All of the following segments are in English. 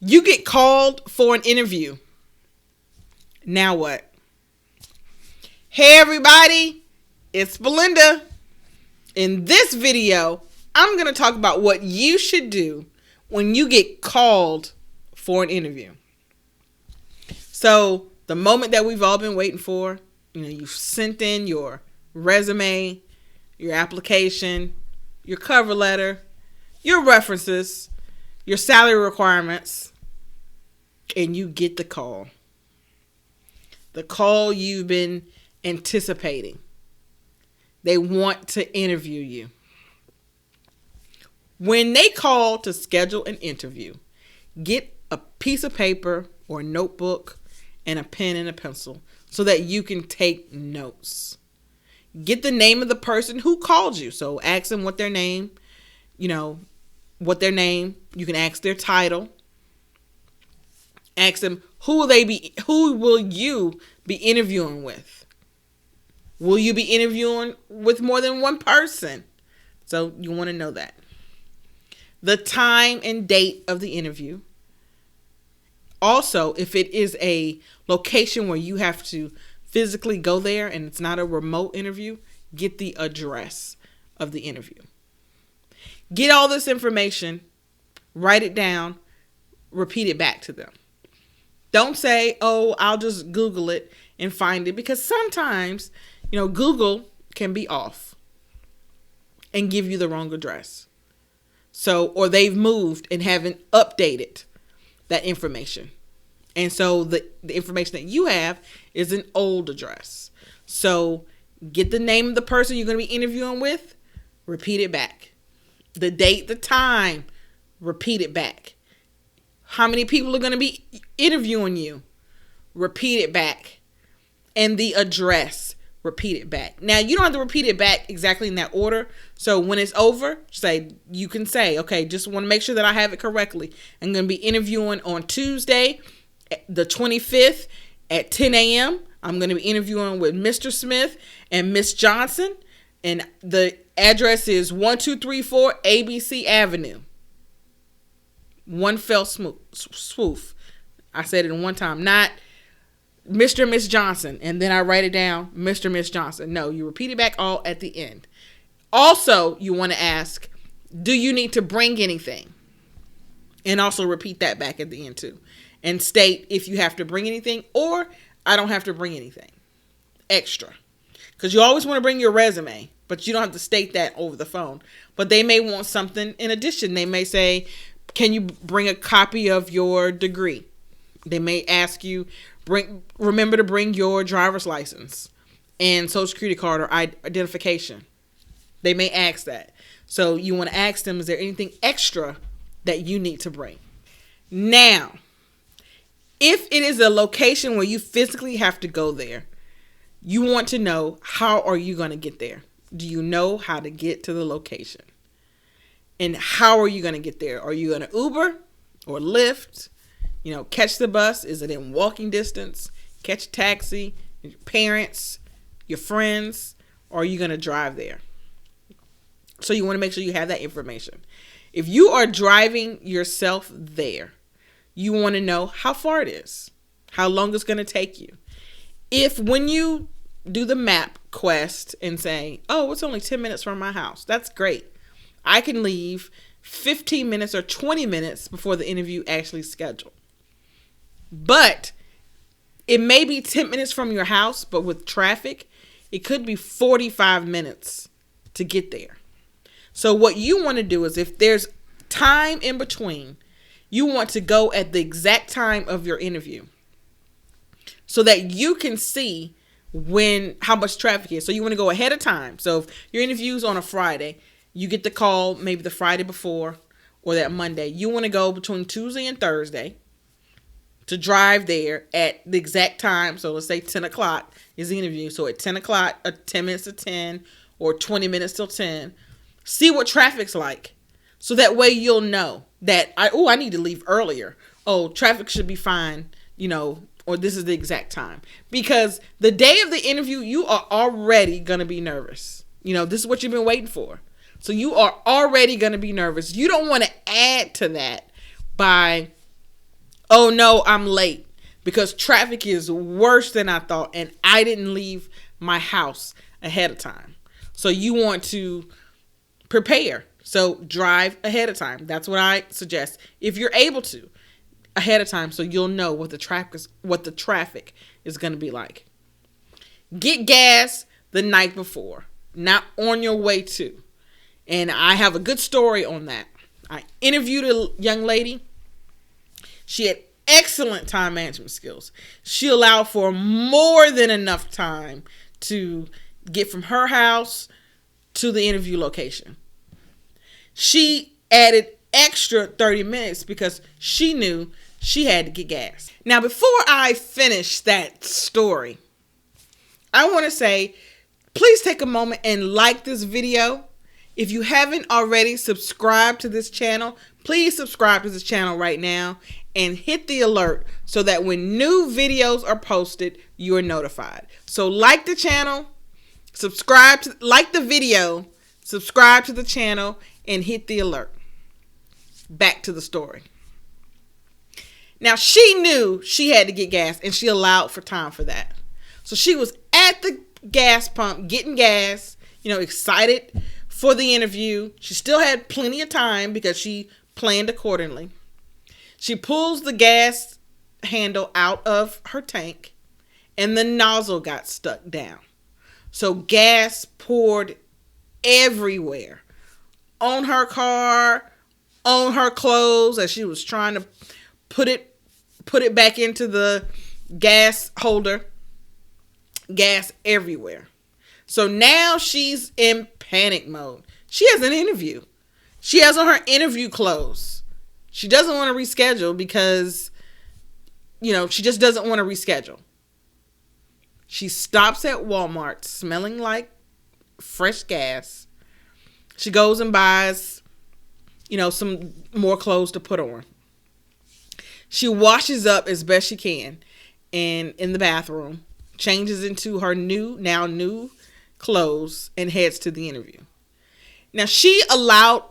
You get called for an interview. Now what? Hey everybody, it's Belinda. In this video, I'm going to talk about what you should do when you get called for an interview. So, the moment that we've all been waiting for, you've sent in your resume, your application, your cover letter, your references, your salary requirements, and you get the call. The call you've been anticipating. They want to interview you. When they call to schedule an interview, get a piece of paper or a notebook and a pen and a pencil so that you can take notes. Get the name of the person who called you. So ask them what their name, what their name. You can ask their title. Ask them who will you be interviewing with? Will you be interviewing with more than one person? So you want to know that. The time and date of the interview. Also, if it is a location where you have to physically go there and it's not a remote interview, get the address of the interview. Get all this information, write it down, repeat it back to them. Don't say, oh, I'll just Google it and find it, because sometimes, Google can be off and give you the wrong address. So, or they've moved and haven't updated that information. And so the information that you have is an old address. So get the name of the person you're going to be interviewing with, repeat it back. The date, the time, repeat it back. How many people are going to be interviewing you? Repeat it back. And the address, repeat it back. Now, you don't have to repeat it back exactly in that order. So when it's over, you can say, okay, just want to make sure that I have it correctly. I'm going to be interviewing on Tuesday, the 25th at 10 a.m. I'm going to be interviewing with Mr. Smith and Miss Johnson. And the address is 1234 ABC Avenue. One fell swoop. I said it in one time, not Mr. and Miss Johnson, and then I write it down, Mr. and Miss Johnson. No, you repeat it back all at the end. Also, you want to ask, do you need to bring anything? And also repeat that back at the end too. And state if you have to bring anything or I don't have to bring anything extra. Because you always want to bring your resume, but you don't have to state that over the phone. But they may want something in addition. They may say, can you bring a copy of your degree? They may ask you, remember to bring your driver's license and social security card or identification. They may ask that. So you want to ask them, is there anything extra that you need to bring? Now, if it is a location where you physically have to go there, you want to know, how are you going to get there? Do you know how to get to the location? And how are you going to get there? Are you going to Uber or Lyft? Catch the bus. Is it in walking distance? Catch a taxi, your parents, your friends, or are you going to drive there? So you want to make sure you have that information. If you are driving yourself there, you want to know how far it is, how long it's going to take you. If when you do the map quest and say, oh, it's only 10 minutes from my house, that's great. I can leave 15 minutes or 20 minutes before the interview actually scheduled. But it may be 10 minutes from your house, but with traffic, it could be 45 minutes to get there. So what you want to do is, if there's time in between, you want to go at the exact time of your interview so that you can see how much traffic is. So you want to go ahead of time. So if your interview's on a Friday, you get the call maybe the Friday before or that Monday. You want to go between Tuesday and Thursday to drive there at the exact time. So let's say 10 o'clock is the interview. So at 10 o'clock, 10 minutes to 10 or 20 minutes till 10, see what traffic's like. So that way you'll know that, I need to leave earlier. Oh, traffic should be fine, or this is the exact time. Because the day of the interview, you are already going to be nervous. This is what you've been waiting for. So you are already going to be nervous. You don't want to add to that by Oh no, I'm late because traffic is worse than I thought and I didn't leave my house ahead of time. So you want to prepare. So drive ahead of time. That's what I suggest. If you're able to, ahead of time, so you'll know what the traffic is going to be like. Get gas the night before, not on your way to. And I have a good story on that. I interviewed a young lady. She had excellent time management skills. She allowed for more than enough time to get from her house to the interview location. She added extra 30 minutes because she knew she had to get gas. Now, before I finish that story, I want to say, please take a moment and like this video. If you haven't already subscribed to this channel, please subscribe to this channel right now and hit the alert so that when new videos are posted, you are notified. So like the channel, like the video, subscribe to the channel, and hit the alert. Back to the story. Now, she knew she had to get gas, and she allowed for time for that. So she was at the gas pump getting gas, excited for the interview. She still had plenty of time because she planned accordingly. She pulls the gas handle out of her tank, and the nozzle got stuck down. So gas poured everywhere. On her car, on her clothes, as she was trying to put it back into the gas holder. Gas everywhere. So now she's in panic mode. She has an interview. She has on her interview clothes. She doesn't want to reschedule because, she just doesn't want to reschedule. She stops at Walmart smelling like fresh gas. She goes and buys, some more clothes to put on. She washes up as best she can in the bathroom, changes into her new clothes, and heads to the interview. Now, she allowed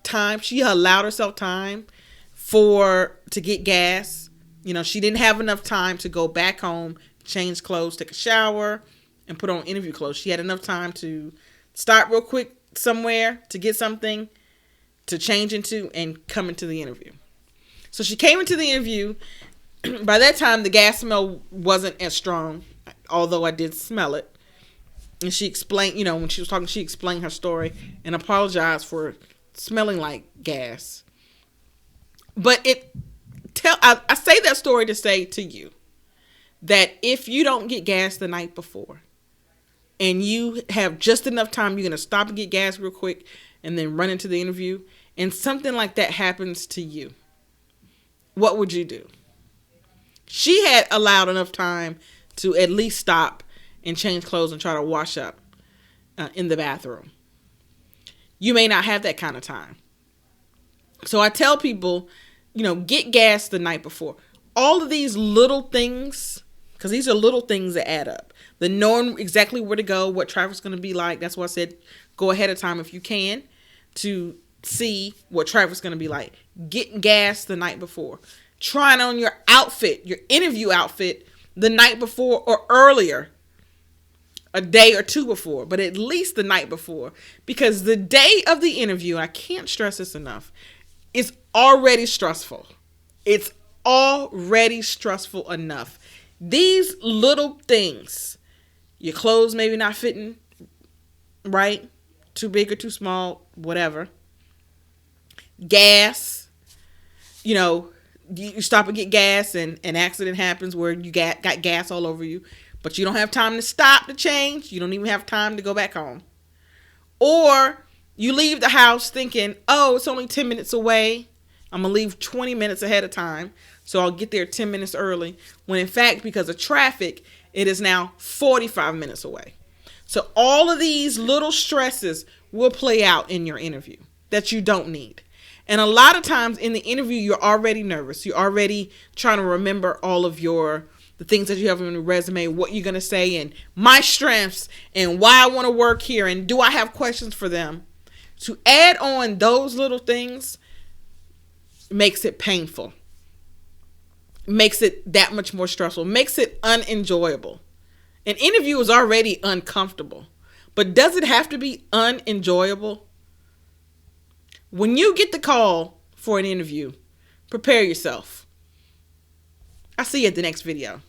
herself time to get gas. She didn't have enough time to go back home, change clothes, take a shower, and put on interview clothes. She had enough time to stop real quick somewhere to get something to change into and come into the interview. So she came into the interview. By that time, the gas smell wasn't as strong, although I did smell it. And she explained, when she was talking, she explained her story and apologized for smelling like gas. But I say that story to say to you that if you don't get gas the night before and you have just enough time, you're going to stop and get gas real quick and then run into the interview, and something like that happens to you, what would you do? She had allowed enough time to at least stop and change clothes and try to wash up in the bathroom. You may not have that kind of time. So I tell people, get gas the night before. All of these little things, because these are little things that add up. The knowing exactly where to go, what traffic's going to be like. That's why I said go ahead of time if you can to see what traffic's going to be like. Getting gas the night before. Trying on your outfit, your interview outfit, the night before or earlier. A day or two before, but at least the night before. Because the day of the interview, I can't stress this enough, is already stressful. It's already stressful enough. These little things, your clothes maybe not fitting right, too big or too small, whatever. Gas, you stop and get gas and an accident happens where you got gas all over you, but you don't have time to stop to change. You don't even have time to go back home. Or you leave the house thinking, oh, it's only 10 minutes away. I'm going to leave 20 minutes ahead of time, so I'll get there 10 minutes early. When in fact, because of traffic, it is now 45 minutes away. So all of these little stresses will play out in your interview that you don't need. And a lot of times in the interview, you're already nervous. You're already trying to remember all of the things that you have on your resume, what you're going to say, and my strengths, and why I want to work here, and do I have questions for them? To add on those little things makes it painful. makes it that much more stressful, makes it unenjoyable. An interview is already uncomfortable, but does it have to be unenjoyable? When you get the call for an interview, prepare yourself. I'll see you at the next video.